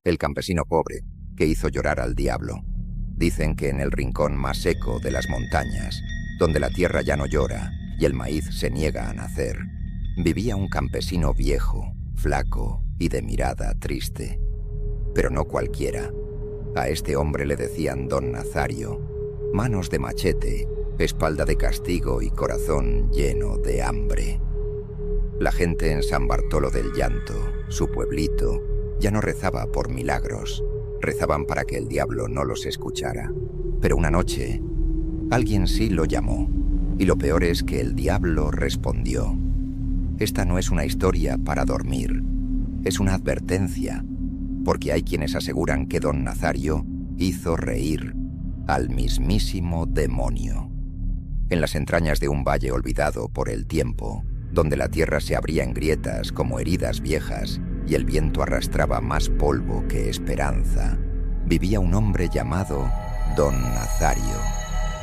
el campesino pobre que hizo llorar al diablo. Dicen que en el rincón más seco de las montañas, donde la tierra ya no llora y el maíz se niega a nacer, vivía un campesino viejo, flaco y de mirada triste. Pero no cualquiera. A este hombre le decían Don Nazario, manos de machete, espalda de castigo y corazón lleno de hambre. La gente en San Bartolo del Llanto, su pueblito, ya no rezaba por milagros. Rezaban para que el diablo no los escuchara. Pero una noche, alguien sí lo llamó. Y lo peor es que el diablo respondió. Esta no es una historia para dormir. Es una advertencia, porque hay quienes aseguran que Don Nazario hizo reír al mismísimo demonio. En las entrañas de un valle olvidado por el tiempo, donde la tierra se abría en grietas como heridas viejas y el viento arrastraba más polvo que esperanza, vivía un hombre llamado Don Nazario.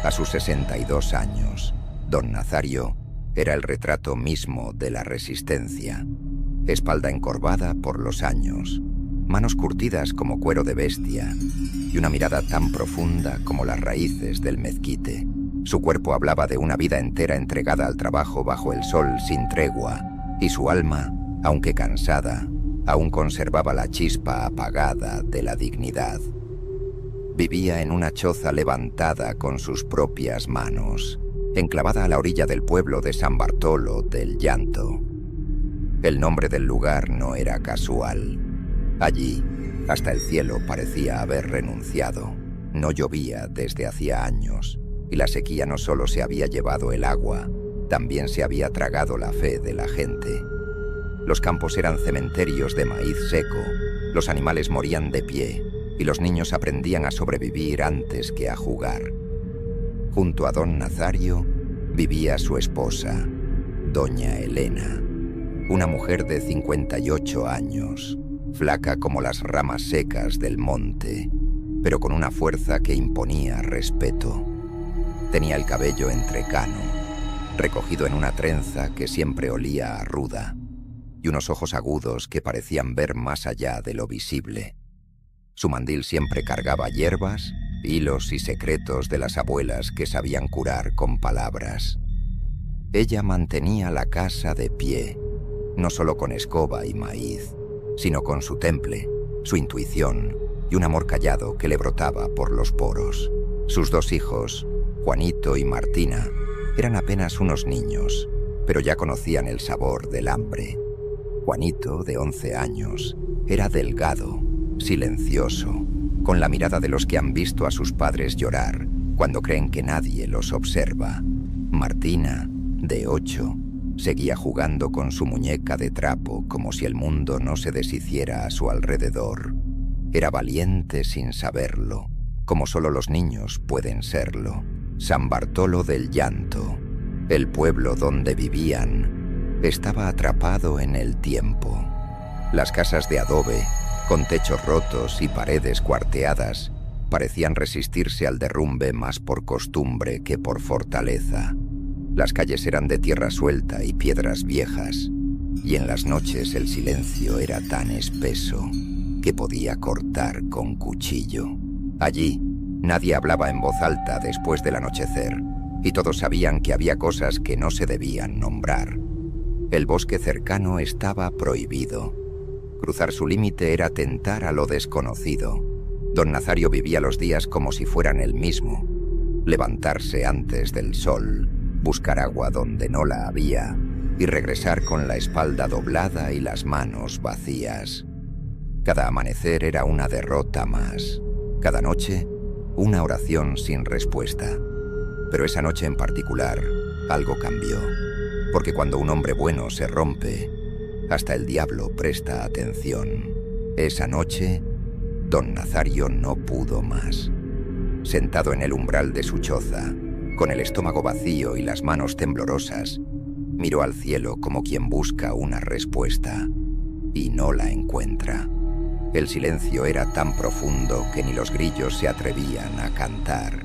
A sus 62 años, Don Nazario era el retrato mismo de la resistencia. Espalda encorvada por los años, manos curtidas como cuero de bestia y una mirada tan profunda como las raíces del mezquite. Su cuerpo hablaba de una vida entera entregada al trabajo bajo el sol sin tregua, y su alma, aunque cansada, aún conservaba la chispa apagada de la dignidad. Vivía en una choza levantada con sus propias manos, enclavada a la orilla del pueblo de San Bartolo del Llanto. El nombre del lugar no era casual. Allí, hasta el cielo parecía haber renunciado. No llovía desde hacía años, y la sequía no solo se había llevado el agua, también se había tragado la fe de la gente. Los campos eran cementerios de maíz seco, los animales morían de pie, y los niños aprendían a sobrevivir antes que a jugar. Junto a Don Nazario vivía su esposa, Doña Elena, una mujer de 58 años, flaca como las ramas secas del monte, pero con una fuerza que imponía respeto. Tenía el cabello entrecano, recogido en una trenza que siempre olía a ruda, y unos ojos agudos que parecían ver más allá de lo visible. Su mandil siempre cargaba hierbas, hilos y secretos de las abuelas que sabían curar con palabras. Ella mantenía la casa de pie, no solo con escoba y maíz, sino con su temple, su intuición y un amor callado que le brotaba por los poros. Sus dos hijos, Juanito y Martina, eran apenas unos niños, pero ya conocían el sabor del hambre. Juanito, de 11 años, era delgado, silencioso, con la mirada de los que han visto a sus padres llorar cuando creen que nadie los observa. Martina, de 8, seguía jugando con su muñeca de trapo como si el mundo no se deshiciera a su alrededor. Era valiente sin saberlo, como solo los niños pueden serlo. San Bartolo del Llanto, el pueblo donde vivían, estaba atrapado en el tiempo. Las casas de adobe, con techos rotos y paredes cuarteadas, parecían resistirse al derrumbe más por costumbre que por fortaleza. Las calles eran de tierra suelta y piedras viejas, y en las noches el silencio era tan espeso que podía cortar con cuchillo. Allí, nadie hablaba en voz alta después del anochecer, y todos sabían que había cosas que no se debían nombrar. El bosque cercano estaba prohibido. Cruzar su límite era tentar a lo desconocido. Don Nazario vivía los días como si fueran el mismo. Levantarse antes del sol, buscar agua donde no la había, y regresar con la espalda doblada y las manos vacías. Cada amanecer era una derrota más. Cada noche, una oración sin respuesta. Pero esa noche en particular, algo cambió. Porque cuando un hombre bueno se rompe, hasta el diablo presta atención. Esa noche, Don Nazario no pudo más. Sentado en el umbral de su choza, con el estómago vacío y las manos temblorosas, miró al cielo como quien busca una respuesta, y no la encuentra. El silencio era tan profundo que ni los grillos se atrevían a cantar.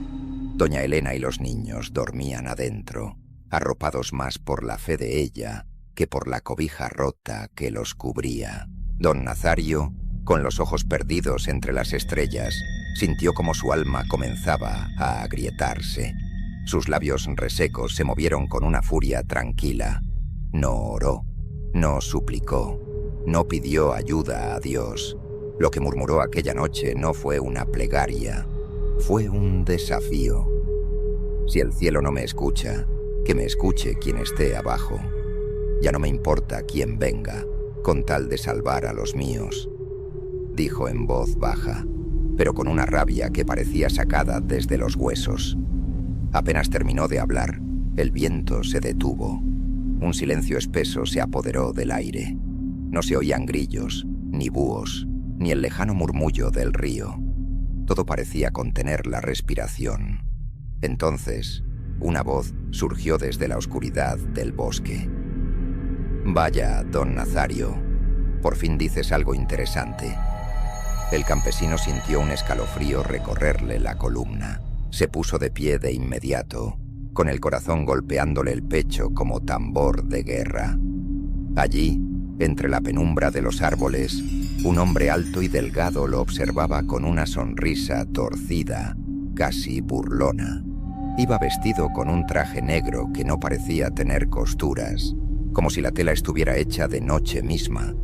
Doña Elena y los niños dormían adentro, arropados más por la fe de ella que por la cobija rota que los cubría. Don Nazario Con los ojos perdidos entre las estrellas, sintió como su alma comenzaba a agrietarse. Sus labios resecos se movieron con una furia tranquila. No oró, no suplicó, no pidió ayuda a Dios. Lo que murmuró aquella noche no fue una plegaria, fue un desafío. Si el cielo no me escucha, que me escuche quien esté abajo. Ya no me importa quién venga, con tal de salvar a los míos, dijo en voz baja, pero con una rabia que parecía sacada desde los huesos. Apenas terminó de hablar, el viento se detuvo. Un silencio espeso se apoderó del aire. No se oían grillos, ni búhos, ni el lejano murmullo del río. Todo parecía contener la respiración. Entonces, una voz surgió desde la oscuridad del bosque. «Vaya, don Nazario, por fin dices algo interesante». El campesino sintió un escalofrío recorrerle la columna. Se puso de pie de inmediato, con el corazón golpeándole el pecho como tambor de guerra. Allí, entre la penumbra de los árboles, un hombre alto y delgado lo observaba con una sonrisa torcida, casi burlona. Iba vestido con un traje negro que no parecía tener costuras, como si la tela estuviera hecha de noche misma.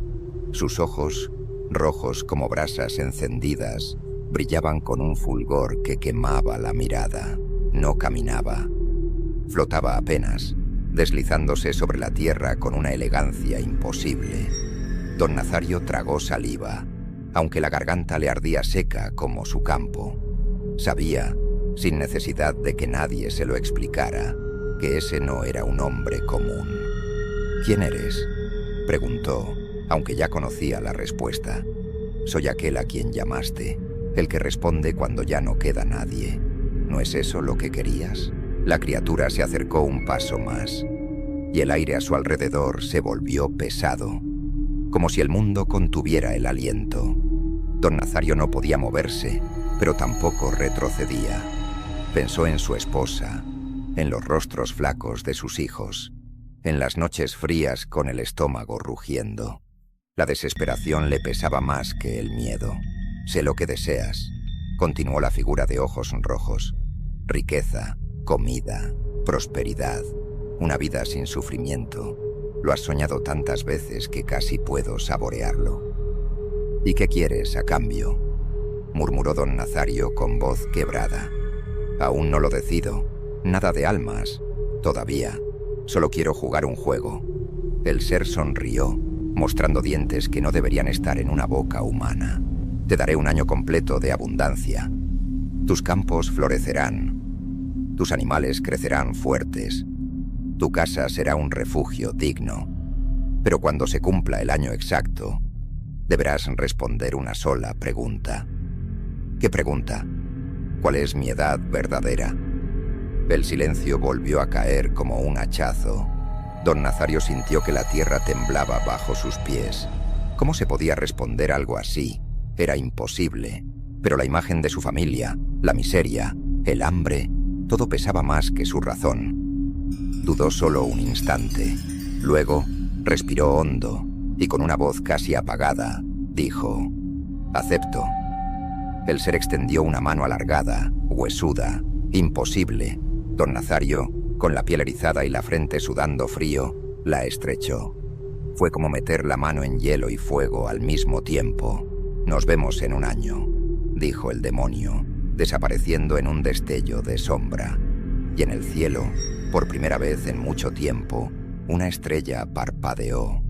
Sus ojos, rojos como brasas encendidas, brillaban con un fulgor que quemaba la mirada. No caminaba. Flotaba apenas, deslizándose sobre la tierra con una elegancia imposible. Don Nazario tragó saliva, aunque la garganta le ardía seca como su campo. Sabía, sin necesidad de que nadie se lo explicara, que ese no era un hombre común. «¿Quién eres?», preguntó, aunque ya conocía la respuesta. «Soy aquel a quien llamaste, el que responde cuando ya no queda nadie. ¿No es eso lo que querías?». La criatura se acercó un paso más, y el aire a su alrededor se volvió pesado, como si el mundo contuviera el aliento. Don Nazario no podía moverse, pero tampoco retrocedía. Pensó en su esposa, en los rostros flacos de sus hijos, en las noches frías con el estómago rugiendo. La desesperación le pesaba más que el miedo. «Sé lo que deseas», continuó la figura de ojos rojos. «Riqueza, comida, prosperidad, una vida sin sufrimiento. Lo has soñado tantas veces que casi puedo saborearlo». «¿Y qué quieres a cambio?», murmuró don Nazario con voz quebrada. «Aún no lo decido. Nada de almas. Todavía. Solo quiero jugar un juego». El ser sonrió, mostrando dientes que no deberían estar en una boca humana. «Te daré un año completo de abundancia. Tus campos florecerán. Tus animales crecerán fuertes. Tu casa será un refugio digno. Pero cuando se cumpla el año exacto, deberás responder una sola pregunta». «¿Qué pregunta?». «¿Cuál es mi edad verdadera?». El silencio volvió a caer como un hachazo. Don Nazario sintió que la tierra temblaba bajo sus pies. ¿Cómo se podía responder algo así? Era imposible. Pero la imagen de su familia, la miseria, el hambre, todo pesaba más que su razón. Dudó solo un instante. Luego, respiró hondo y con una voz casi apagada, dijo: «Acepto». El ser extendió una mano alargada, huesuda, imposible. Don Nazario, con la piel erizada y la frente sudando frío, la estrechó. Fue como meter la mano en hielo y fuego al mismo tiempo. «Nos vemos en un año», dijo el demonio, desapareciendo en un destello de sombra. Y en el cielo, por primera vez en mucho tiempo, una estrella parpadeó,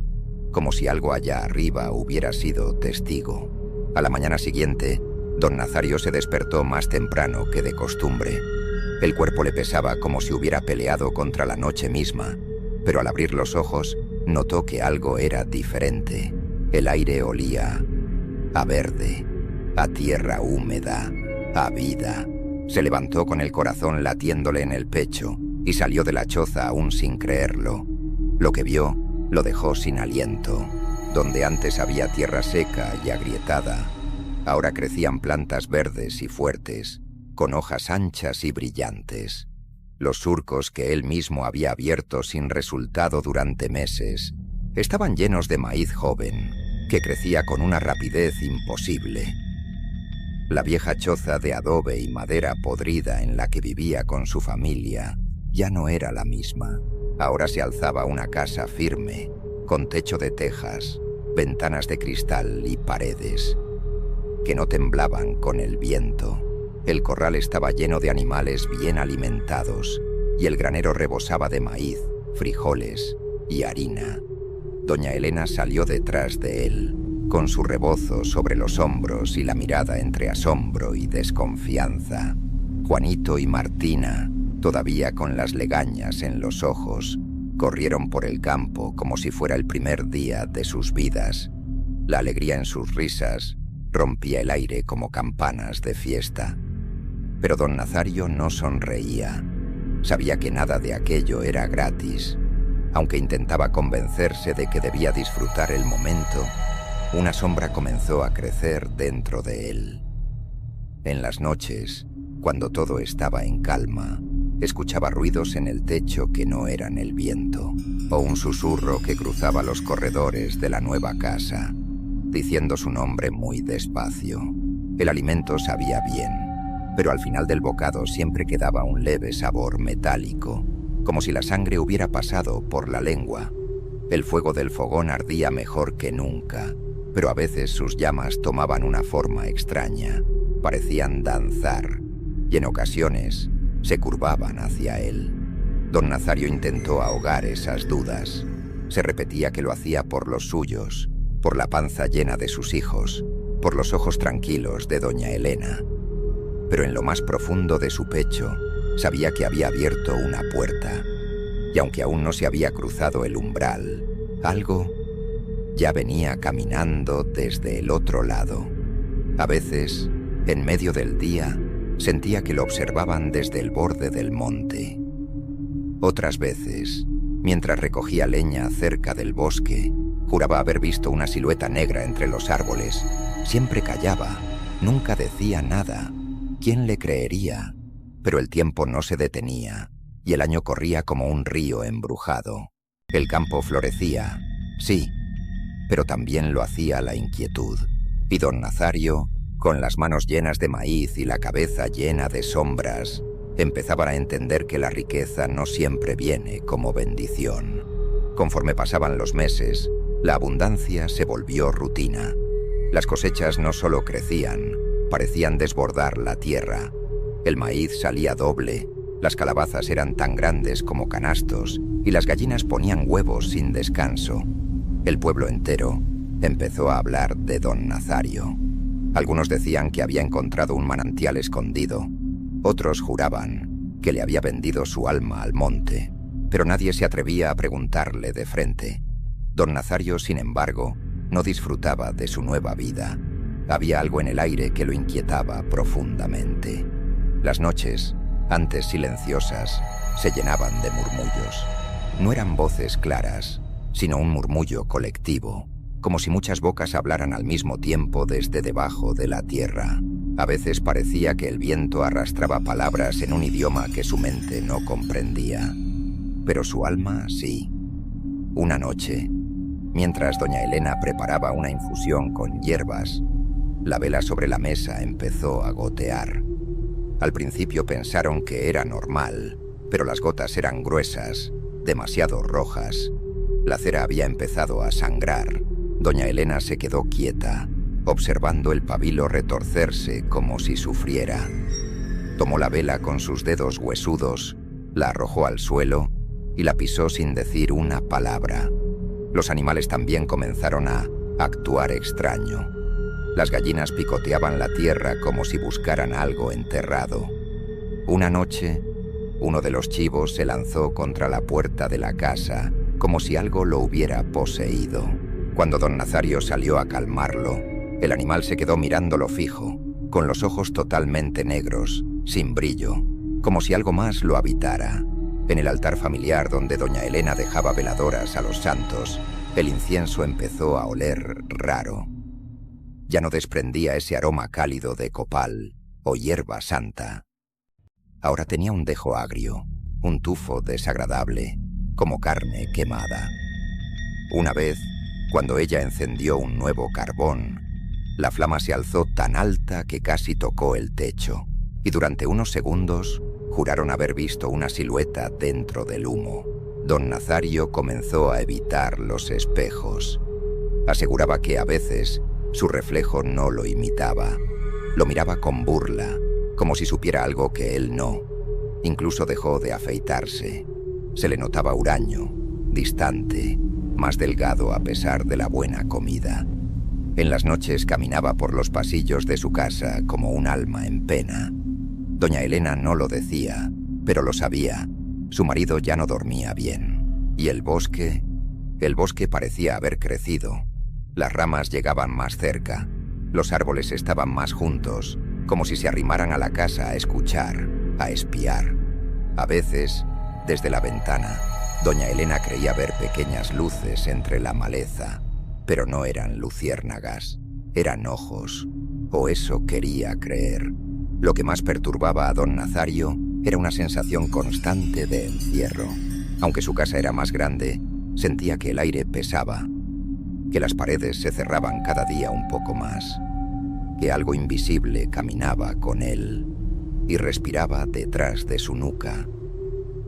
como si algo allá arriba hubiera sido testigo. A la mañana siguiente, don Nazario se despertó más temprano que de costumbre. El cuerpo le pesaba como si hubiera peleado contra la noche misma, pero al abrir los ojos notó que algo era diferente. El aire olía a verde, a tierra húmeda, a vida. Se levantó con el corazón latiéndole en el pecho y salió de la choza aún sin creerlo. Lo que vio lo dejó sin aliento. Donde antes había tierra seca y agrietada, ahora crecían plantas verdes y fuertes, con hojas anchas y brillantes. Los surcos que él mismo había abierto sin resultado durante meses estaban llenos de maíz joven, que crecía con una rapidez imposible. La vieja choza de adobe y madera podrida en la que vivía con su familia ya no era la misma. Ahora se alzaba una casa firme, con techo de tejas, ventanas de cristal y paredes que no temblaban con el viento. El corral estaba lleno de animales bien alimentados y el granero rebosaba de maíz, frijoles y harina. Doña Elena salió detrás de él, con su rebozo sobre los hombros y la mirada entre asombro y desconfianza. Juanito y Martina, todavía con las legañas en los ojos, corrieron por el campo como si fuera el primer día de sus vidas. La alegría en sus risas rompía el aire como campanas de fiesta. Pero don Nazario no sonreía. Sabía que nada de aquello era gratis. Aunque intentaba convencerse de que debía disfrutar el momento, una sombra comenzó a crecer dentro de él. En las noches, cuando todo estaba en calma, escuchaba ruidos en el techo que no eran el viento, o un susurro que cruzaba los corredores de la nueva casa, diciendo su nombre muy despacio. El alimento sabía bien, pero al final del bocado siempre quedaba un leve sabor metálico, como si la sangre hubiera pasado por la lengua. El fuego del fogón ardía mejor que nunca, pero a veces sus llamas tomaban una forma extraña, parecían danzar, y en ocasiones se curvaban hacia él. Don Nazario intentó ahogar esas dudas. Se repetía que lo hacía por los suyos, por la panza llena de sus hijos, por los ojos tranquilos de doña Elena. Pero en lo más profundo de su pecho sabía que había abierto una puerta, y aunque aún no se había cruzado el umbral, algo ya venía caminando desde el otro lado. A veces, en medio del día, sentía que lo observaban desde el borde del monte. Otras veces, mientras recogía leña cerca del bosque, juraba haber visto una silueta negra entre los árboles. Siempre callaba, nunca decía nada. ¿Quién le creería? Pero el tiempo no se detenía, y el año corría como un río embrujado. El campo florecía, sí, pero también lo hacía la inquietud. Y don Nazario, con las manos llenas de maíz y la cabeza llena de sombras, empezaban a entender que la riqueza no siempre viene como bendición. Conforme pasaban los meses, la abundancia se volvió rutina. Las cosechas no solo crecían, parecían desbordar la tierra. El maíz salía doble, las calabazas eran tan grandes como canastos y las gallinas ponían huevos sin descanso. El pueblo entero empezó a hablar de don Nazario. Algunos decían que había encontrado un manantial escondido. Otros juraban que le había vendido su alma al monte, pero nadie se atrevía a preguntarle de frente. Don Nazario, sin embargo, no disfrutaba de su nueva vida. Había algo en el aire que lo inquietaba profundamente. Las noches, antes silenciosas, se llenaban de murmullos. No eran voces claras, sino un murmullo colectivo, como si muchas bocas hablaran al mismo tiempo desde debajo de la tierra. A veces parecía que el viento arrastraba palabras en un idioma que su mente no comprendía, pero su alma sí. Una noche, mientras doña Elena preparaba una infusión con hierbas, la vela sobre la mesa empezó a gotear. Al principio pensaron que era normal, pero las gotas eran gruesas, demasiado rojas. La cera había empezado a sangrar. Doña Elena se quedó quieta, observando el pabilo retorcerse como si sufriera. Tomó la vela con sus dedos huesudos, la arrojó al suelo y la pisó sin decir una palabra. Los animales también comenzaron a actuar extraño. Las gallinas picoteaban la tierra como si buscaran algo enterrado. Una noche, uno de los chivos se lanzó contra la puerta de la casa, como si algo lo hubiera poseído. Cuando don Nazario salió a calmarlo, el animal se quedó mirándolo fijo, con los ojos totalmente negros, sin brillo, como si algo más lo habitara. En el altar familiar donde doña Elena dejaba veladoras a los santos, el incienso empezó a oler raro. Ya no desprendía ese aroma cálido de copal o hierba santa. Ahora tenía un dejo agrio, un tufo desagradable, como carne quemada. Una vez, Cuando ella encendió un nuevo carbón, la flama se alzó tan alta que casi tocó el techo, y durante unos segundos juraron haber visto una silueta dentro del humo. Don Nazario comenzó a evitar los espejos. Aseguraba que a veces su reflejo no lo imitaba. Lo miraba con burla, como si supiera algo que él no. Incluso dejó de afeitarse. Se le notaba huraño, distante, más delgado a pesar de la buena comida. En las noches caminaba por los pasillos de su casa como un alma en pena. Doña Elena no lo decía, pero lo sabía. Su marido ya no dormía bien. Y el bosque parecía haber crecido. Las ramas llegaban más cerca. Los árboles estaban más juntos, como si se arrimaran a la casa a escuchar, a espiar. A veces, desde la ventana, doña Elena creía ver pequeñas luces entre la maleza, pero no eran luciérnagas, eran ojos, o eso quería creer. Lo que más perturbaba a don Nazario era una sensación constante de encierro. Aunque su casa era más grande, sentía que el aire pesaba, que las paredes se cerraban cada día un poco más, que algo invisible caminaba con él y respiraba detrás de su nuca.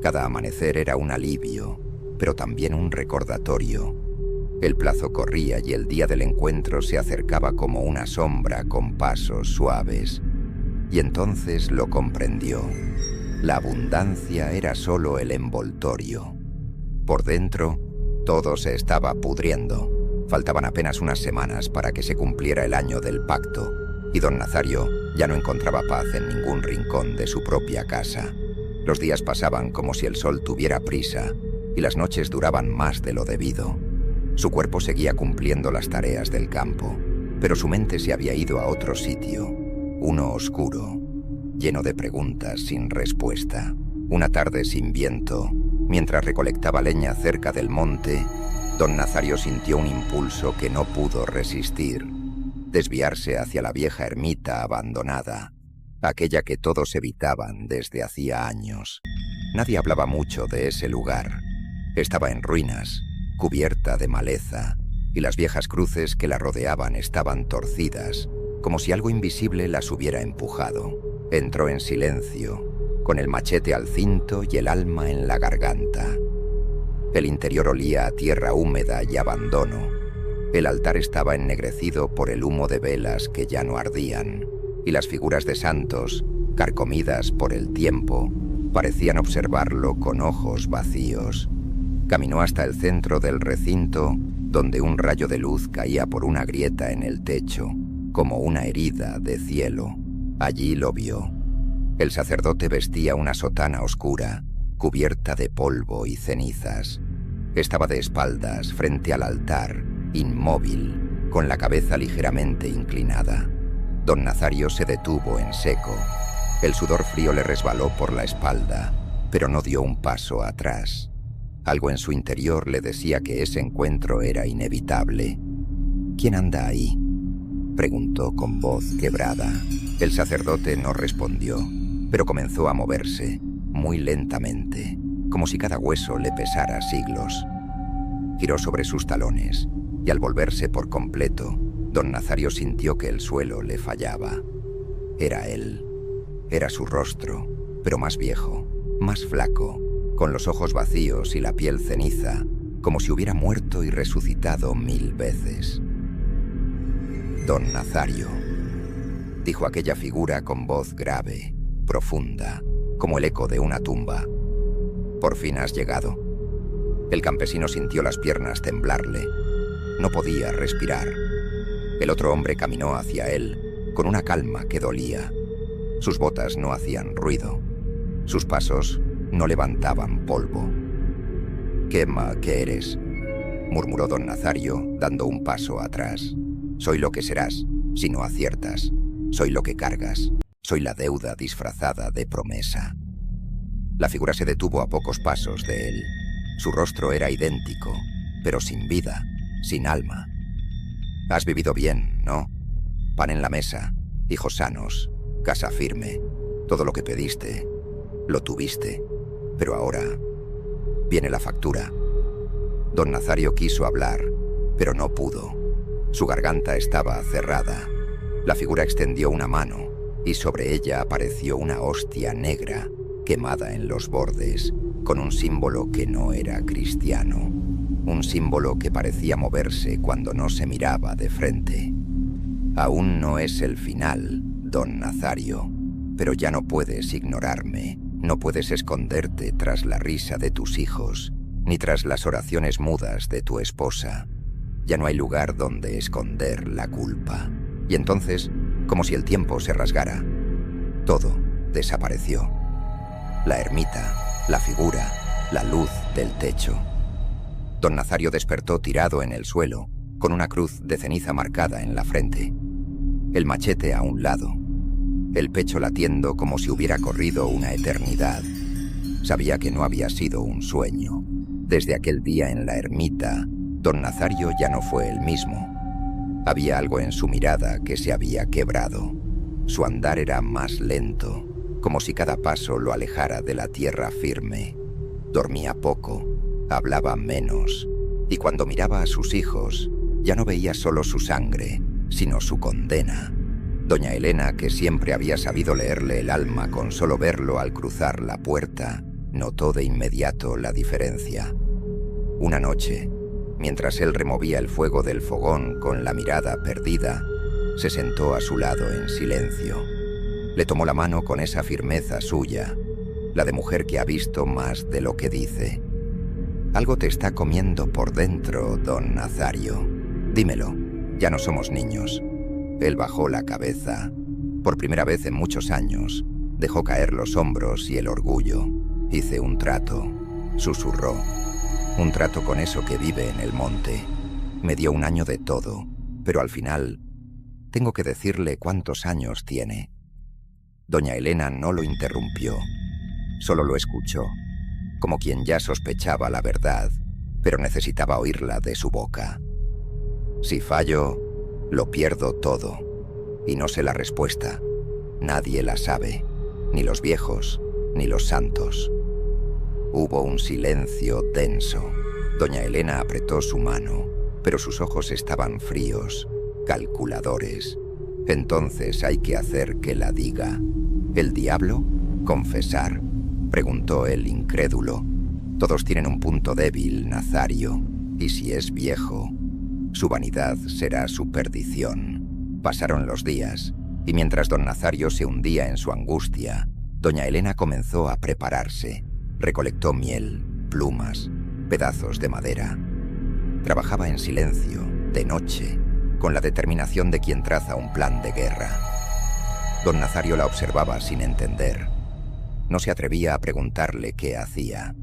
Cada amanecer era un alivio, pero también un recordatorio. El plazo corría y el día del encuentro se acercaba como una sombra con pasos suaves. Y entonces lo comprendió. La abundancia era solo el envoltorio. Por dentro, todo se estaba pudriendo. Faltaban apenas unas semanas para que se cumpliera el año del pacto, y don Nazario ya no encontraba paz en ningún rincón de su propia casa. Los días pasaban como si el sol tuviera prisa, y las noches duraban más de lo debido. Su cuerpo seguía cumpliendo las tareas del campo, pero su mente se había ido a otro sitio, uno oscuro, lleno de preguntas sin respuesta. Una tarde sin viento, mientras recolectaba leña cerca del monte, don Nazario sintió un impulso que no pudo resistir, desviarse hacia la vieja ermita abandonada, aquella que todos evitaban desde hacía años. Nadie hablaba mucho de ese lugar. Estaba en ruinas, cubierta de maleza, y las viejas cruces que la rodeaban estaban torcidas, como si algo invisible las hubiera empujado. Entró en silencio, con el machete al cinto y el alma en la garganta. El interior olía a tierra húmeda y abandono. El altar estaba ennegrecido por el humo de velas que ya no ardían, y las figuras de santos, carcomidas por el tiempo, parecían observarlo con ojos vacíos. Caminó hasta el centro del recinto, donde un rayo de luz caía por una grieta en el techo, como una herida de cielo. Allí lo vio. El sacerdote vestía una sotana oscura, cubierta de polvo y cenizas. Estaba de espaldas frente al altar, inmóvil, con la cabeza ligeramente inclinada. Don Nazario se detuvo en seco. El sudor frío le resbaló por la espalda, pero no dio un paso atrás. Algo en su interior le decía que ese encuentro era inevitable. ¿Quién anda ahí?, preguntó con voz quebrada. El sacerdote no respondió, pero comenzó a moverse, muy lentamente, como si cada hueso le pesara siglos. Giró sobre sus talones, y al volverse por completo, don Nazario sintió que el suelo le fallaba. Era él. Era su rostro, pero más viejo, más flaco, con los ojos vacíos y la piel ceniza, como si hubiera muerto y resucitado 1000 veces. Don Nazario, dijo aquella figura con voz grave, profunda, como el eco de una tumba. Por fin has llegado. El campesino sintió las piernas temblarle. No podía respirar. El otro hombre caminó hacia él, con una calma que dolía. Sus botas no hacían ruido. Sus pasos no levantaban polvo. «Quema, ¿qué eres?», murmuró don Nazario, dando un paso atrás. «Soy lo que serás, si no aciertas. Soy lo que cargas. Soy la deuda disfrazada de promesa». La figura se detuvo a pocos pasos de él. Su rostro era idéntico, pero sin vida, sin alma. «Has vivido bien, ¿no? Pan en la mesa, hijos sanos, casa firme. Todo lo que pediste, lo tuviste. Pero ahora viene la factura». Don Nazario quiso hablar, pero no pudo. Su garganta estaba cerrada. La figura extendió una mano y sobre ella apareció una hostia negra, quemada en los bordes, con un símbolo que no era cristiano. Un símbolo que parecía moverse cuando no se miraba de frente. Aún no es el final, don Nazario, pero ya no puedes ignorarme, no puedes esconderte tras la risa de tus hijos, ni tras las oraciones mudas de tu esposa. Ya no hay lugar donde esconder la culpa. Y entonces, como si el tiempo se rasgara, todo desapareció. La ermita, la figura, la luz del techo. Don Nazario despertó tirado en el suelo, con una cruz de ceniza marcada en la frente. El machete a un lado. El pecho latiendo como si hubiera corrido una eternidad. Sabía que no había sido un sueño. Desde aquel día en la ermita, don Nazario ya no fue el mismo. Había algo en su mirada que se había quebrado. Su andar era más lento, como si cada paso lo alejara de la tierra firme. Dormía poco, hablaba menos, y cuando miraba a sus hijos, ya no veía solo su sangre, sino su condena. Doña Elena, que siempre había sabido leerle el alma con solo verlo al cruzar la puerta, notó de inmediato la diferencia. Una noche, mientras él removía el fuego del fogón con la mirada perdida, se sentó a su lado en silencio. Le tomó la mano con esa firmeza suya, la de mujer que ha visto más de lo que dice. Algo te está comiendo por dentro, don Nazario. Dímelo, ya no somos niños. Él bajó la cabeza. Por primera vez en muchos años, dejó caer los hombros y el orgullo. Hice un trato, susurró. Un trato con eso que vive en el monte. Me dio 1 año de todo, pero al final tengo que decirle cuántos años tiene. Doña Elena no lo interrumpió, solo lo escuchó, como quien ya sospechaba la verdad, pero necesitaba oírla de su boca. Si fallo, lo pierdo todo, y no sé la respuesta. Nadie la sabe, ni los viejos, ni los santos. Hubo un silencio denso. Doña Elena apretó su mano, pero sus ojos estaban fríos, calculadores. Entonces hay que hacer que la diga. ¿El diablo? ¿Confesar? Preguntó el incrédulo. Todos tienen un punto débil, Nazario, y si es viejo, su vanidad será su perdición. Pasaron los días, y mientras don Nazario se hundía en su angustia, doña Elena comenzó a prepararse. Recolectó miel, plumas, pedazos de madera. Trabajaba en silencio, de noche, con la determinación de quien traza un plan de guerra. Don Nazario la observaba sin entender. No se atrevía a preguntarle qué hacía,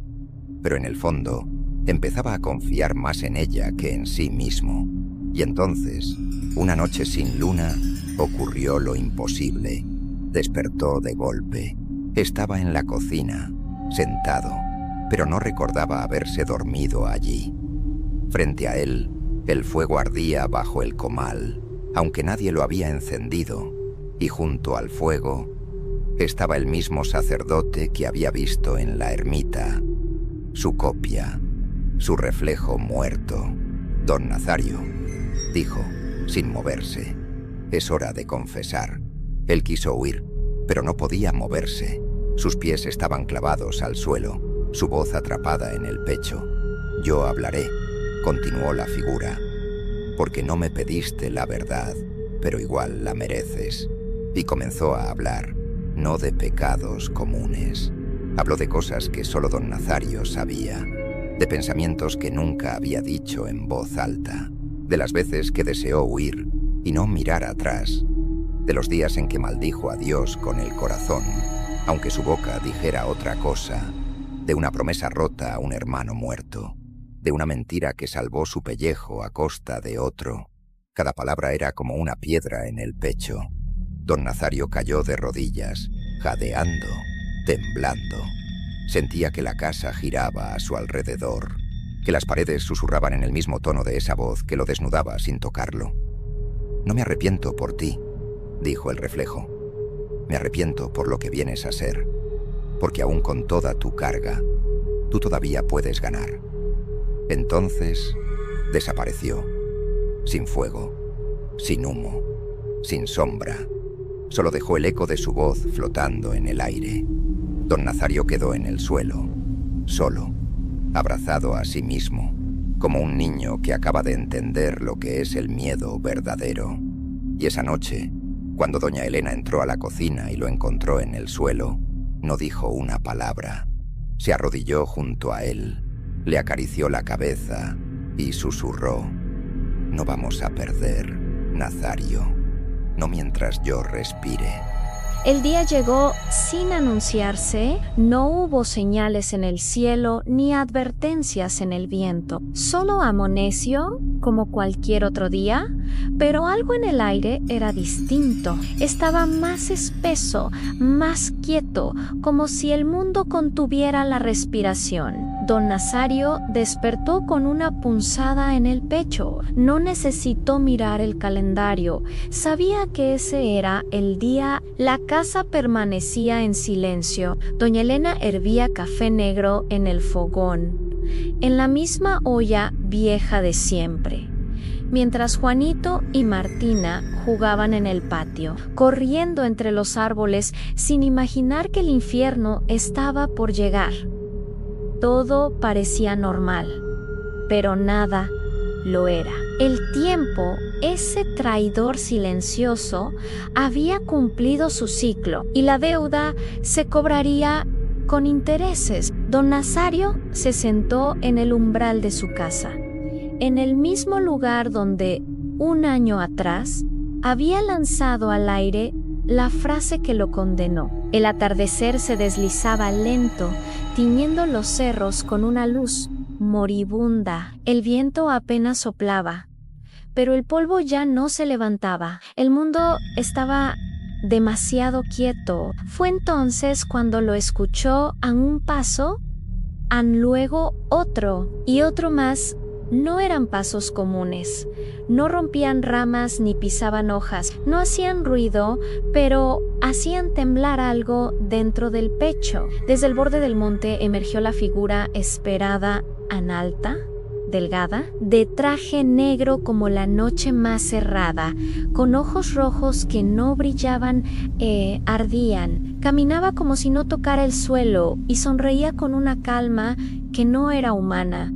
pero en el fondo empezaba a confiar más en ella que en sí mismo. Y entonces, una noche sin luna, ocurrió lo imposible. Despertó de golpe. Estaba en la cocina, sentado, pero no recordaba haberse dormido allí. Frente a él, el fuego ardía bajo el comal, aunque nadie lo había encendido, y junto al fuego estaba el mismo sacerdote que había visto en la ermita, su copia, su reflejo muerto. Don Nazario, dijo, sin moverse, es hora de confesar. Él quiso huir, pero no podía moverse. Sus pies estaban clavados al suelo, su voz atrapada en el pecho. Yo hablaré, continuó la figura, porque no me pediste la verdad, pero igual la mereces. Y comenzó a hablar, no de pecados comunes. Habló de cosas que solo don Nazario sabía, de pensamientos que nunca había dicho en voz alta, de las veces que deseó huir y no mirar atrás, de los días en que maldijo a Dios con el corazón, aunque su boca dijera otra cosa, de una promesa rota a un hermano muerto, de una mentira que salvó su pellejo a costa de otro. Cada palabra era como una piedra en el pecho. Don Nazario cayó de rodillas, jadeando, temblando. Sentía que la casa giraba a su alrededor, que las paredes susurraban en el mismo tono de esa voz que lo desnudaba sin tocarlo. No me arrepiento por ti, dijo el reflejo. Me arrepiento por lo que vienes a ser, porque aún con toda tu carga, tú todavía puedes ganar. Entonces, desapareció, sin fuego, sin humo, sin sombra. Solo dejó el eco de su voz flotando en el aire. Don Nazario quedó en el suelo, solo, abrazado a sí mismo, como un niño que acaba de entender lo que es el miedo verdadero. Y esa noche, cuando doña Elena entró a la cocina y lo encontró en el suelo, no dijo una palabra. Se arrodilló junto a él, le acarició la cabeza y susurró: «No vamos a perder, Nazario, no mientras yo respire». El día llegó sin anunciarse, no hubo señales en el cielo ni advertencias en el viento. Solo amaneció como cualquier otro día, pero algo en el aire era distinto. Estaba más espeso, más quieto, como si el mundo contuviera la respiración. Don Nazario despertó con una punzada en el pecho. No necesitó mirar el calendario. Sabía que ese era el día. La casa permanecía en silencio. Doña Elena hervía café negro en el fogón, en la misma olla vieja de siempre, mientras Juanito y Martina jugaban en el patio, corriendo entre los árboles sin imaginar que el infierno estaba por llegar. Todo parecía normal, pero nada lo era. El tiempo, ese traidor silencioso, había cumplido su ciclo y la deuda se cobraría con intereses. Don Nazario se sentó en el umbral de su casa, en el mismo lugar donde, un año atrás, había lanzado al aire la frase que lo condenó. El atardecer se deslizaba lento, tiñendo los cerros con una luz moribunda. El viento apenas soplaba, pero el polvo ya no se levantaba. El mundo estaba demasiado quieto. Fue entonces cuando lo escuchó a un paso, luego otro y otro más. No eran pasos comunes, no rompían ramas ni pisaban hojas, no hacían ruido, pero hacían temblar algo dentro del pecho. Desde el borde del monte emergió la figura esperada, alta, delgada, de traje negro como la noche más cerrada, con ojos rojos que no brillaban, ardían. Caminaba como si no tocara el suelo y sonreía con una calma que no era humana.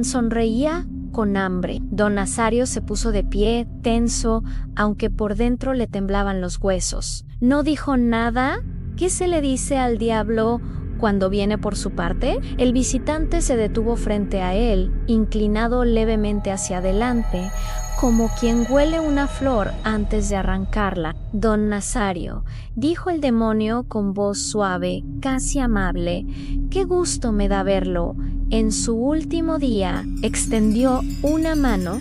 Sonreía con hambre. Don Nazario se puso de pie, tenso, aunque por dentro le temblaban los huesos. No dijo nada. ¿Qué se le dice al diablo cuando viene por su parte? El visitante se detuvo frente a él, inclinado levemente hacia adelante, como quien huele una flor antes de arrancarla. Don Nazario, dijo el demonio con voz suave, casi amable, qué gusto me da verlo. En su último día extendió una mano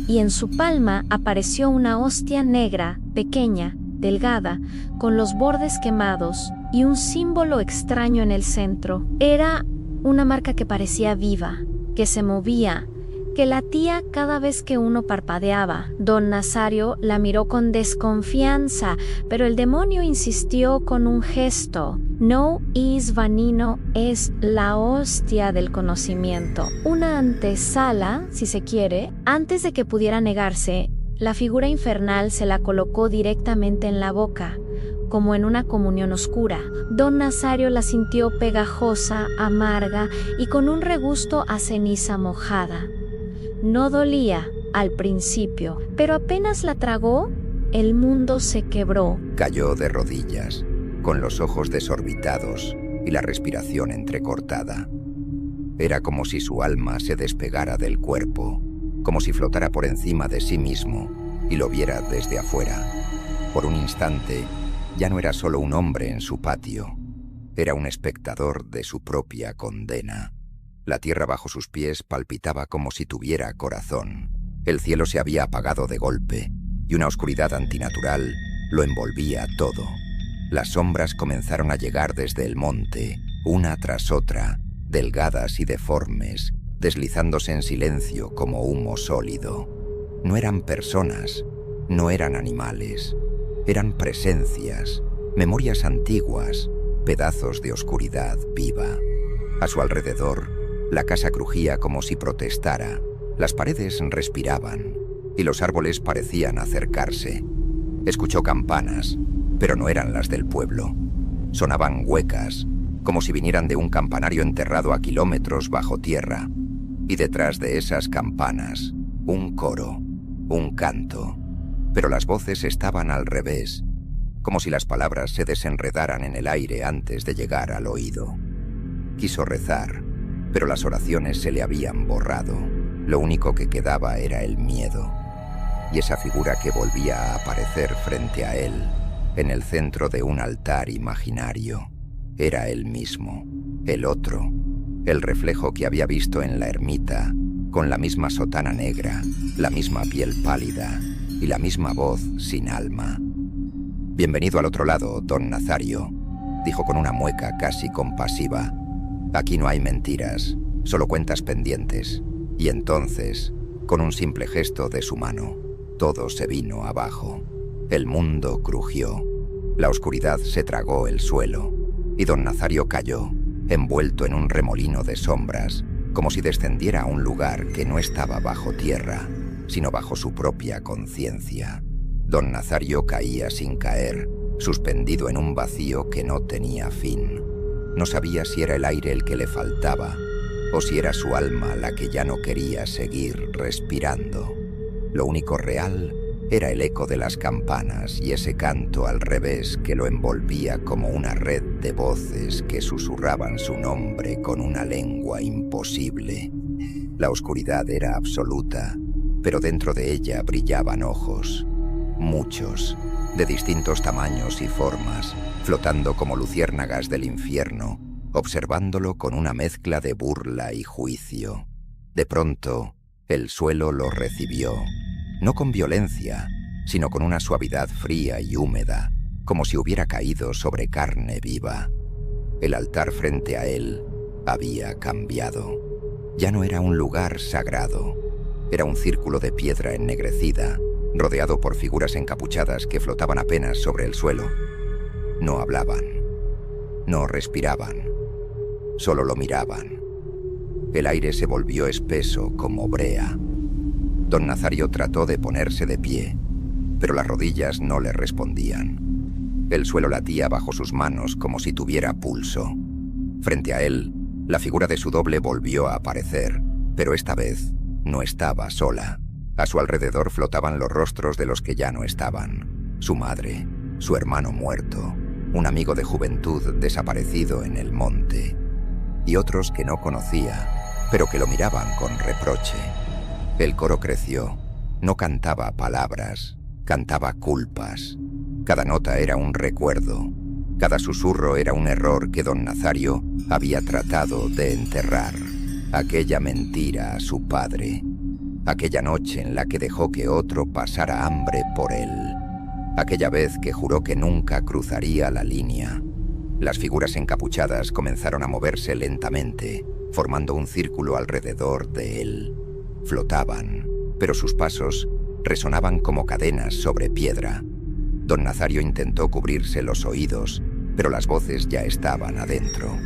y en su palma apareció una hostia negra, pequeña, delgada, con los bordes quemados y un símbolo extraño en el centro. Era una marca que parecía viva, que se movía, que latía cada vez que uno parpadeaba. Don Nazario la miró con desconfianza, pero el demonio insistió con un gesto. No is vanino, es la hostia del conocimiento. Una antesala, si se quiere. Antes de que pudiera negarse, la figura infernal se la colocó directamente en la boca, como en una comunión oscura. Don Nazario la sintió pegajosa, amarga y con un regusto a ceniza mojada. No dolía al principio, pero apenas la tragó, el mundo se quebró. Cayó de rodillas, con los ojos desorbitados y la respiración entrecortada. Era como si su alma se despegara del cuerpo, como si flotara por encima de sí mismo y lo viera desde afuera. Por un instante, ya no era solo un hombre en su patio, era un espectador de su propia condena. La tierra bajo sus pies palpitaba como si tuviera corazón. El cielo se había apagado de golpe y una oscuridad antinatural lo envolvía todo. Las sombras comenzaron a llegar desde el monte, una tras otra, delgadas y deformes, deslizándose en silencio como humo sólido. No eran personas, no eran animales, eran presencias, memorias antiguas, pedazos de oscuridad viva. A su alrededor, la casa crujía como si protestara, las paredes respiraban, y los árboles parecían acercarse. Escuchó campanas, pero no eran las del pueblo. Sonaban huecas, como si vinieran de un campanario enterrado a kilómetros bajo tierra. Y detrás de esas campanas, un coro, un canto. Pero las voces estaban al revés, como si las palabras se desenredaran en el aire antes de llegar al oído. Quiso rezar, pero las oraciones se le habían borrado. Lo único que quedaba era el miedo. Y esa figura que volvía a aparecer frente a él, en el centro de un altar imaginario, era él mismo, el otro, el reflejo que había visto en la ermita, con la misma sotana negra, la misma piel pálida y la misma voz sin alma. «Bienvenido al otro lado, don Nazario», dijo con una mueca casi compasiva. «Aquí no hay mentiras, solo cuentas pendientes». Y entonces, con un simple gesto de su mano, todo se vino abajo. El mundo crujió, la oscuridad se tragó el suelo, y don Nazario cayó, envuelto en un remolino de sombras, como si descendiera a un lugar que no estaba bajo tierra, sino bajo su propia conciencia. Don Nazario caía sin caer, suspendido en un vacío que no tenía fin. No sabía si era el aire el que le faltaba, o si era su alma la que ya no quería seguir respirando. Lo único real era el eco de las campanas y ese canto al revés que lo envolvía como una red de voces que susurraban su nombre con una lengua imposible. La oscuridad era absoluta, pero dentro de ella brillaban ojos, muchos, de distintos tamaños y formas, flotando como luciérnagas del infierno, observándolo con una mezcla de burla y juicio. De pronto, el suelo lo recibió, no con violencia, sino con una suavidad fría y húmeda, como si hubiera caído sobre carne viva. El altar frente a él había cambiado. Ya no era un lugar sagrado, era un círculo de piedra ennegrecida, rodeado por figuras encapuchadas que flotaban apenas sobre el suelo. No hablaban, no respiraban, solo lo miraban. El aire se volvió espeso como brea. Don Nazario trató de ponerse de pie, pero las rodillas no le respondían. El suelo latía bajo sus manos como si tuviera pulso. Frente a él, la figura de su doble volvió a aparecer, pero esta vez no estaba sola. A su alrededor flotaban los rostros de los que ya no estaban. Su madre, su hermano muerto, un amigo de juventud desaparecido en el monte, y otros que no conocía, pero que lo miraban con reproche. El coro creció. No cantaba palabras, cantaba culpas. Cada nota era un recuerdo. Cada susurro era un error que don Nazario había tratado de enterrar. Aquella mentira a su padre. Aquella noche en la que dejó que otro pasara hambre por él. Aquella vez que juró que nunca cruzaría la línea. Las figuras encapuchadas comenzaron a moverse lentamente, formando un círculo alrededor de él. Flotaban, pero sus pasos resonaban como cadenas sobre piedra. Don Nazario intentó cubrirse los oídos, pero las voces ya estaban adentro.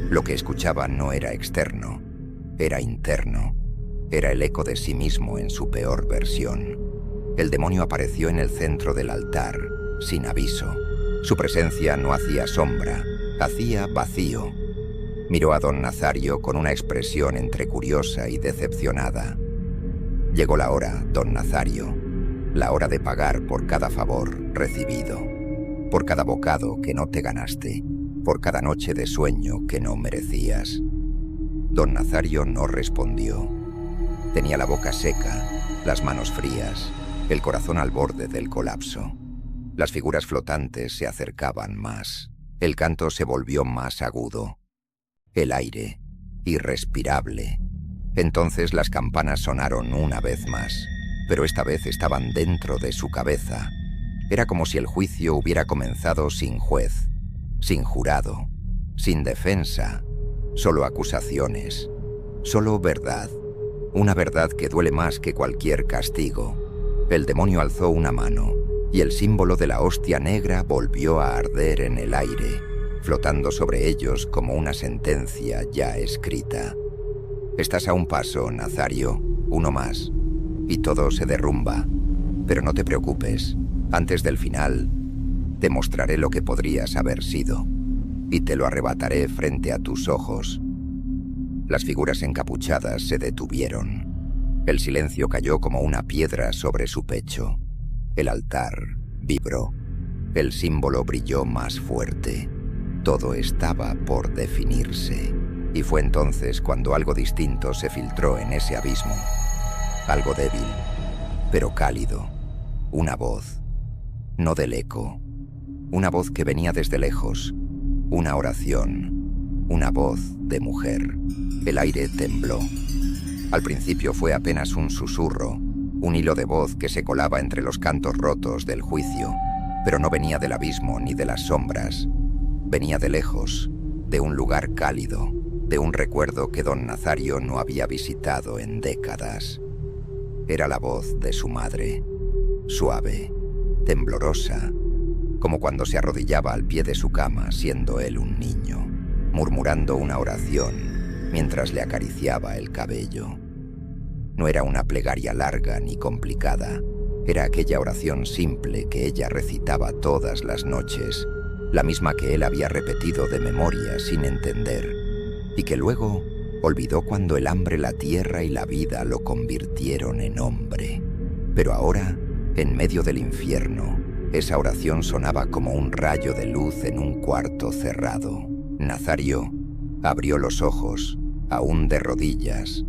Lo que escuchaba no era externo, era interno. Era el eco de sí mismo en su peor versión. El demonio apareció en el centro del altar, sin aviso. Su presencia no hacía sombra, hacía vacío. Miró a don Nazario con una expresión entre curiosa y decepcionada. Llegó la hora, don Nazario, la hora de pagar por cada favor recibido, por cada bocado que no te ganaste, por cada noche de sueño que no merecías. Don Nazario no respondió. Tenía la boca seca, las manos frías, el corazón al borde del colapso. Las figuras flotantes se acercaban más. El canto se volvió más agudo. El aire, irrespirable. Entonces las campanas sonaron una vez más, pero esta vez estaban dentro de su cabeza. Era como si el juicio hubiera comenzado sin juez, sin jurado, sin defensa, solo acusaciones, solo verdad. Una verdad que duele más que cualquier castigo. El demonio alzó una mano, y el símbolo de la hostia negra volvió a arder en el aire, flotando sobre ellos como una sentencia ya escrita. Estás a un paso, Nazario, uno más. y todo se derrumba. Pero no te preocupes, antes del final, te mostraré lo que podrías haber sido, y te lo arrebataré frente a tus ojos. Las figuras encapuchadas se detuvieron. El silencio cayó como una piedra sobre su pecho. El altar vibró. El símbolo brilló más fuerte. Todo estaba por definirse. Y fue entonces cuando algo distinto se filtró en ese abismo. Algo débil, pero cálido. Una voz, no del eco. Una voz que venía desde lejos. Una oración. Una voz de mujer. El aire tembló. Al principio fue apenas un susurro, un hilo de voz que se colaba entre los cantos rotos del juicio, pero no venía del abismo ni de las sombras. Venía de lejos, de un lugar cálido, de un recuerdo que don Nazario no había visitado en décadas. Era la voz de su madre, suave, temblorosa, como cuando se arrodillaba al pie de su cama siendo él un niño, murmurando una oración mientras le acariciaba el cabello. No era una plegaria larga ni complicada, era aquella oración simple que ella recitaba todas las noches, la misma que él había repetido de memoria sin entender, y que luego olvidó cuando el hambre, la tierra y la vida lo convirtieron en hombre. Pero ahora, en medio del infierno, esa oración sonaba como un rayo de luz en un cuarto cerrado. Nazario abrió los ojos, aún de rodillas,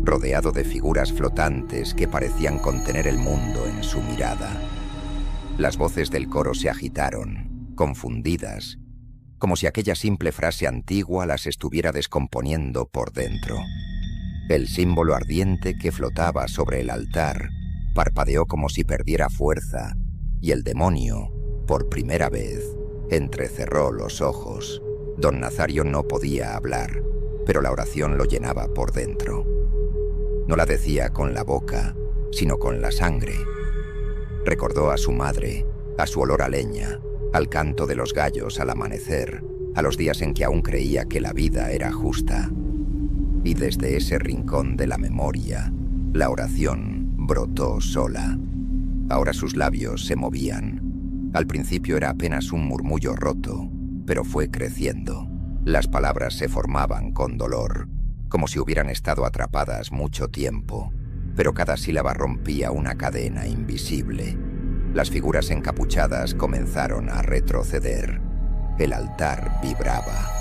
rodeado de figuras flotantes que parecían contener el mundo en su mirada. Las voces del coro se agitaron, confundidas, como si aquella simple frase antigua las estuviera descomponiendo por dentro. El símbolo ardiente que flotaba sobre el altar parpadeó como si perdiera fuerza, y el demonio, por primera vez, entrecerró los ojos. Don Nazario no podía hablar, pero la oración lo llenaba por dentro. No la decía con la boca, sino con la sangre. Recordó a su madre, a su olor a leña, al canto de los gallos al amanecer, a los días en que aún creía que la vida era justa. Y desde ese rincón de la memoria, la oración brotó sola. Ahora sus labios se movían. Al principio era apenas un murmullo roto, pero fue creciendo. Las palabras se formaban con dolor, como si hubieran estado atrapadas mucho tiempo, pero cada sílaba rompía una cadena invisible. Las figuras encapuchadas comenzaron a retroceder. El altar vibraba.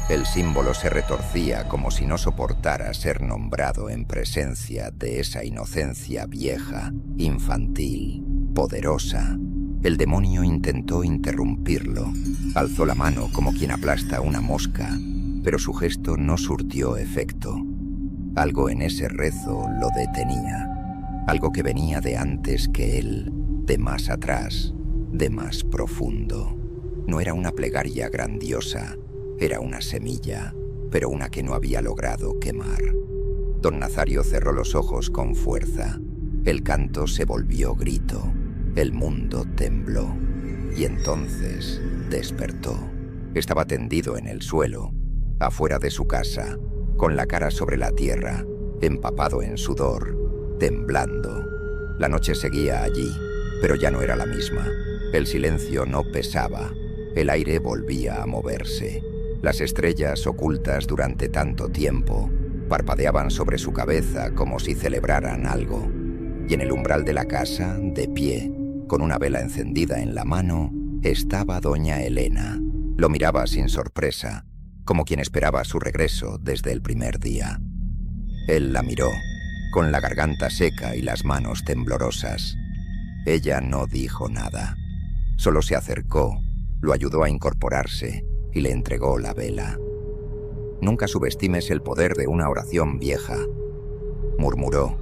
El símbolo se retorcía como si no soportara ser nombrado en presencia de esa inocencia vieja, infantil, poderosa. El demonio intentó interrumpirlo. Alzó la mano como quien aplasta una mosca, pero su gesto no surtió efecto. Algo en ese rezo lo detenía. Algo que venía de antes que él, de más atrás, de más profundo. No era una plegaria grandiosa, era una semilla, pero una que no había logrado quemar. Don Nazario cerró los ojos con fuerza. El canto se volvió grito. El mundo tembló. Y entonces despertó. Estaba tendido en el suelo, afuera de su casa, con la cara sobre la tierra, empapado en sudor, temblando. La noche seguía allí, pero ya no era la misma. El silencio no pesaba. El aire volvía a moverse. Las estrellas, ocultas durante tanto tiempo, parpadeaban sobre su cabeza como si celebraran algo. Y en el umbral de la casa, de pie, con una vela encendida en la mano, estaba doña Elena. Lo miraba sin sorpresa, como quien esperaba su regreso desde el primer día. Él la miró, con la garganta seca y las manos temblorosas. Ella no dijo nada. Solo se acercó, lo ayudó a incorporarse y le entregó la vela. «Nunca subestimes el poder de una oración vieja», murmuró,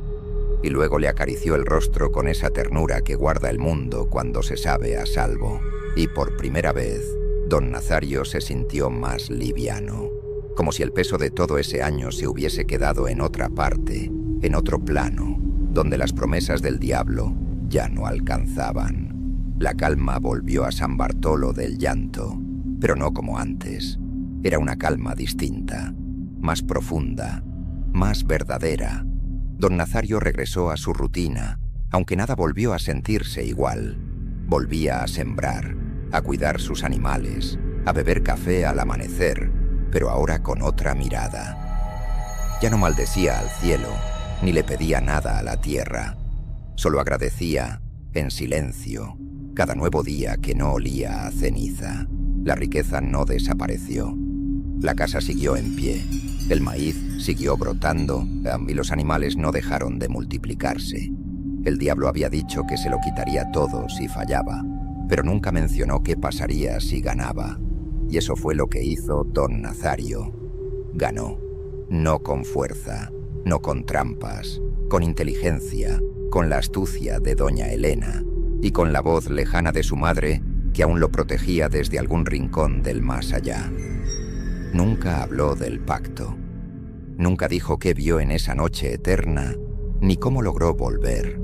y luego le acarició el rostro con esa ternura que guarda el mundo cuando se sabe a salvo. Y por primera vez, don Nazario se sintió más liviano, como si el peso de todo ese año se hubiese quedado en otra parte, en otro plano, donde las promesas del diablo ya no alcanzaban. La calma volvió a San Bartolo del llanto, pero no como antes. Era una calma distinta, más profunda, más verdadera. Don Nazario regresó a su rutina, aunque nada volvió a sentirse igual. Volvía a sembrar, a cuidar sus animales, a beber café al amanecer, pero ahora con otra mirada. Ya no maldecía al cielo, ni le pedía nada a la tierra. Solo agradecía, en silencio, cada nuevo día que no olía a ceniza. La riqueza no desapareció. La casa siguió en pie, el maíz siguió brotando y los animales no dejaron de multiplicarse. El diablo había dicho que se lo quitaría todo si fallaba, pero nunca mencionó qué pasaría si ganaba. Y eso fue lo que hizo don Nazario. Ganó, no con fuerza, no con trampas, con inteligencia, con la astucia de doña Elena y con la voz lejana de su madre que aún lo protegía desde algún rincón del más allá. Nunca habló del pacto. Nunca dijo qué vio en esa noche eterna, ni cómo logró volver.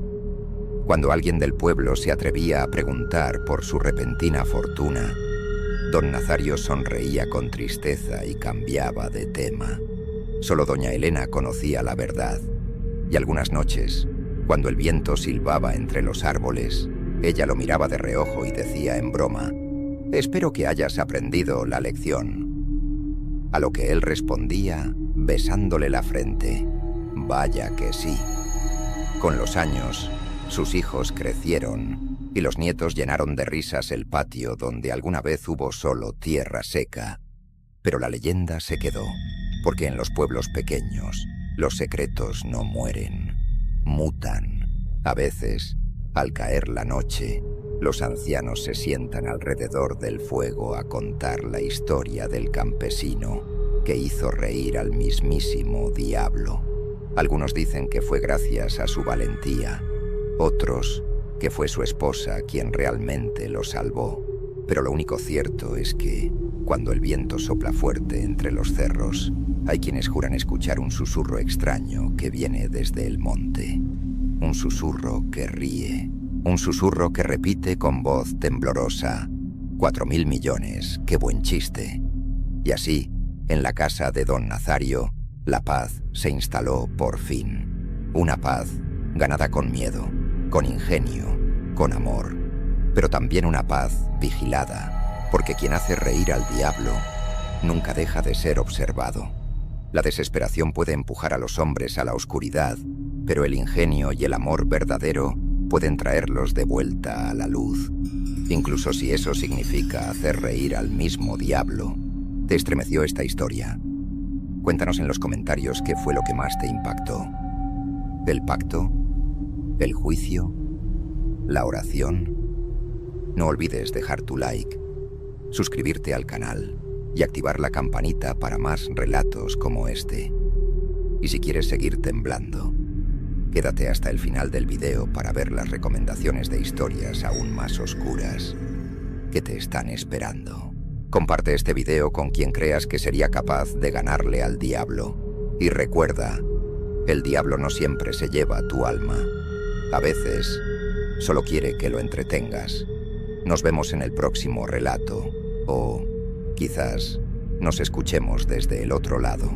Cuando alguien del pueblo se atrevía a preguntar por su repentina fortuna, don Nazario sonreía con tristeza y cambiaba de tema. Solo doña Elena conocía la verdad, y algunas noches, cuando el viento silbaba entre los árboles, ella lo miraba de reojo y decía en broma: «Espero que hayas aprendido la lección». A lo que él respondía, besándole la frente: «Vaya que sí». Con los años, sus hijos crecieron y los nietos llenaron de risas el patio donde alguna vez hubo solo tierra seca. Pero la leyenda se quedó, porque en los pueblos pequeños los secretos no mueren, mutan. A veces, al caer la noche, los ancianos se sientan alrededor del fuego a contar la historia del campesino que hizo reír al mismísimo diablo. Algunos dicen que fue gracias a su valentía, otros que fue su esposa quien realmente lo salvó. Pero lo único cierto es que, cuando el viento sopla fuerte entre los cerros, hay quienes juran escuchar un susurro extraño que viene desde el monte. Un susurro que ríe, un susurro que repite con voz temblorosa: 4.000 millones, qué buen chiste. Y así, en la casa de don Nazario, la paz se instaló por fin. Una paz ganada con miedo, con ingenio, con amor, pero también una paz vigilada, porque quien hace reír al diablo nunca deja de ser observado. La desesperación puede empujar a los hombres a la oscuridad, pero el ingenio y el amor verdadero pueden traerlos de vuelta a la luz. Incluso si eso significa hacer reír al mismo diablo. ¿Te estremeció esta historia? Cuéntanos en los comentarios qué fue lo que más te impactó. ¿El pacto? ¿El juicio? ¿La oración? No olvides dejar tu like, suscribirte al canal y activar la campanita para más relatos como este. Y si quieres seguir temblando, quédate hasta el final del video para ver las recomendaciones de historias aún más oscuras que te están esperando. Comparte este video con quien creas que sería capaz de ganarle al diablo. Y recuerda, el diablo no siempre se lleva tu alma. A veces, solo quiere que lo entretengas. Nos vemos en el próximo relato, o quizás nos escuchemos desde el otro lado.